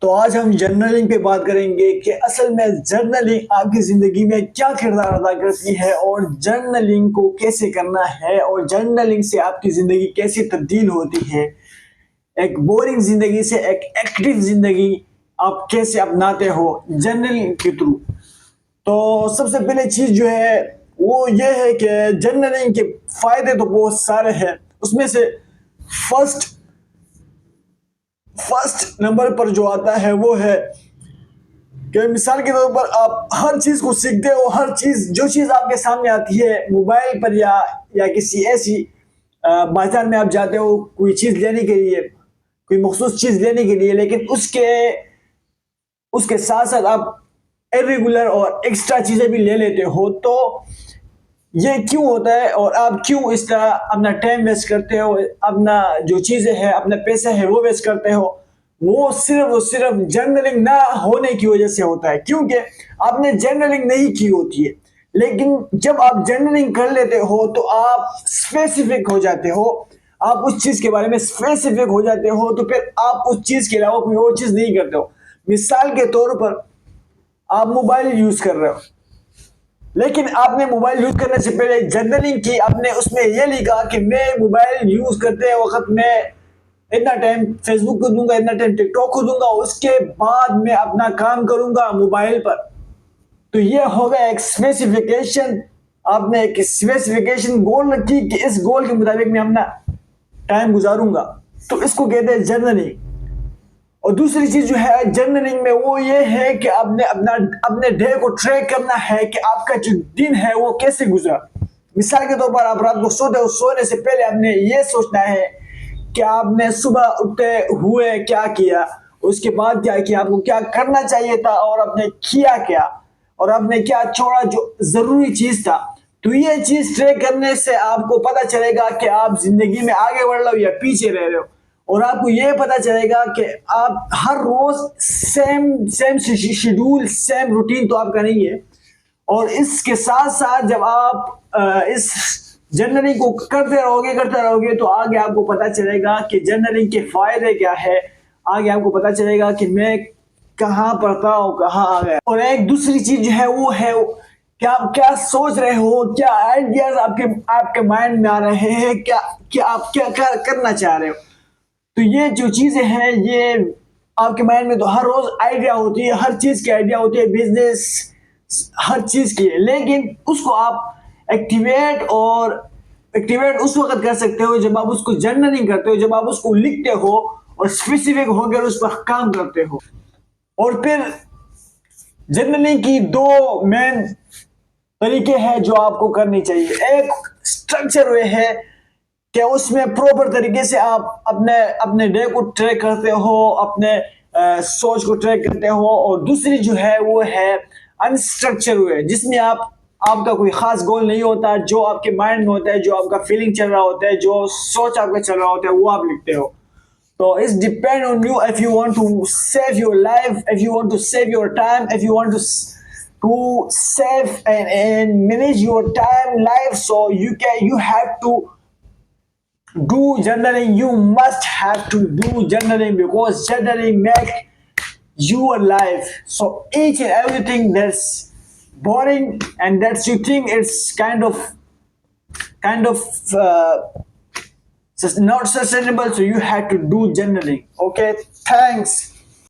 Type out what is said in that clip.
تو آج ہم جرنلنگ پہ بات کریں گے کہ اصل میں جرنلنگ آپ کی زندگی میں کیا کردار ادا کرتی ہے اور جرنلنگ کو کیسے کرنا ہے اور جرنلنگ سے آپ کی زندگی کیسے تبدیل ہوتی ہے. ایک بورنگ زندگی سے ایک ایکٹیو زندگی آپ کیسے اپناتے ہو جرنلنگ کے تھرو. تو سب سے پہلے چیز جو ہے وہ یہ ہے کہ جرنلنگ کے فائدے تو بہت سارے ہیں. اس میں سے فرسٹ نمبر پر جو آتا ہے وہ ہے کہ مثال کے طور پر آپ ہر چیز کو سیکھتے ہو. ہر چیز جو چیز آپ کے سامنے آتی ہے موبائل پر یا کسی ایسی بازار میں آپ جاتے ہو کوئی چیز لینے کے لیے, کوئی مخصوص چیز لینے کے لیے, لیکن اس کے ساتھ ساتھ آپ irregular اور ایکسٹرا چیزیں بھی لے لیتے ہو. تو یہ کیوں ہوتا ہے اور آپ کیوں اس طرح اپنا ٹائم ویسٹ کرتے ہو, اپنا جو چیزیں ہیں اپنا پیسے ہے وہ ویسٹ کرتے ہو؟ وہ صرف جرنلنگ نہ ہونے کی وجہ سے ہوتا ہے, کیونکہ آپ نے جرنلنگ نہیں کی ہوتی ہے. لیکن جب آپ جرنلنگ کر لیتے ہو تو آپ اسپیسیفک ہو جاتے ہو, آپ اس چیز کے بارے میں اسپیسیفک ہو جاتے ہو, تو پھر آپ اس چیز کے علاوہ کوئی اور چیز نہیں کرتے ہو. مثال کے طور پر آپ موبائل یوز کر رہے ہو, لیکن آپ نے موبائل یوز کرنے سے پہلے جرنلنگ کی. آپ نے اس میں یہ لکھا کہ میں موبائل یوز کرتے وقت میں اتنا ٹائم فیس بک کو دوں گا, اتنا ٹائم ٹک ٹاک کو دوں گا, اس کے بعد میں اپنا کام کروں گا موبائل پر. تو یہ ہوگا ایک اسپیسیفکیشن. آپ نے ایک اسپیسیفکیشن گول رکھی کہ اس گول کے مطابق میں اپنا ٹائم گزاروں گا, تو اس کو کہتے ہیں جرنلنگ. اور دوسری چیز جو ہے جرنلنگ میں وہ یہ ہے کہ آپ نے اپنے ڈے کو ٹریک کرنا ہے کہ آپ کا جو دن ہے وہ کیسے گزرا. مثال کے طور پر آپ رات کو سوتے ہو, سونے سے پہلے آپ نے یہ سوچنا ہے کہ آپ نے صبح اٹھتے ہوئے کیا کیا, اس کے بعد کیا کیا, آپ کو کیا کرنا چاہیے تھا اور آپ نے کیا کیا, اور آپ نے کیا چھوڑا جو ضروری چیز تھا. تو یہ چیز ٹریک کرنے سے آپ کو پتہ چلے گا کہ آپ زندگی میں آگے بڑھ رہے ہو یا پیچھے رہ رہے ہو. اور آپ کو یہ پتہ چلے گا کہ آپ ہر روز سیم شیڈول, سیم روٹین تو آپ کا نہیں ہے. اور اس کے ساتھ ساتھ جب آپ اس جرنلنگ کو کرتے رہو گے تو آگے آپ کو پتہ چلے گا کہ جرنلنگ کے فائدے کیا ہے. آگے آپ کو پتہ چلے گا کہ میں کہاں پر تھا اور کہاں آ گیا. اور ایک دوسری چیز جو ہے وہ ہے کہ آپ کیا سوچ رہے ہو, کیا آئیڈیاز آپ کے مائنڈ میں آ رہے ہیں, کیا آپ کیا کرنا چاہ رہے ہو. تو یہ جو چیزیں ہیں یہ آپ کے مائنڈ میں تو ہر روز آئیڈیا ہوتی ہے, ہر چیز کی آئیڈیا ہوتی ہے, بزنس ہر چیز کی ہے. لیکن اس کو آپ ایکٹیویٹ اس وقت کر سکتے ہو جب آپ اس کو جرنلنگ کرتے ہو, جب آپ اس کو لکھتے ہو اور اسپیسیفک ہو کر اس پر کام کرتے ہو. اور پھر جرنلنگ کی دو مین طریقے ہیں جو آپ کو کرنی چاہیے. ایک اسٹرکچر وہ ہے کہ اس میں پراپر طریقے سے آپ اپنے ڈے کو ٹریک کرتے ہو, اپنے سوچ کو ٹریک کرتے ہو. اور دوسری جو ہے وہ ہے انسٹرکچر ہوئے, جس میں آپ کا کوئی خاص گول نہیں ہوتا, جو آپ کے مائنڈ میں ہوتا ہے, جو آپ کا فیلنگ چل رہا ہوتا ہے, جو سوچ آپ کا چل رہا ہوتا ہے وہ آپ لکھتے ہو. تو it's depend on you if you want to save your life, if you want to save your time, if you want to save and manage your time life. So you have to do journaling. You must have to do journaling because journaling make your life. So each and everything that's boring and that you think it's kind of not sustainable, so you have to do journaling. Okay, thanks.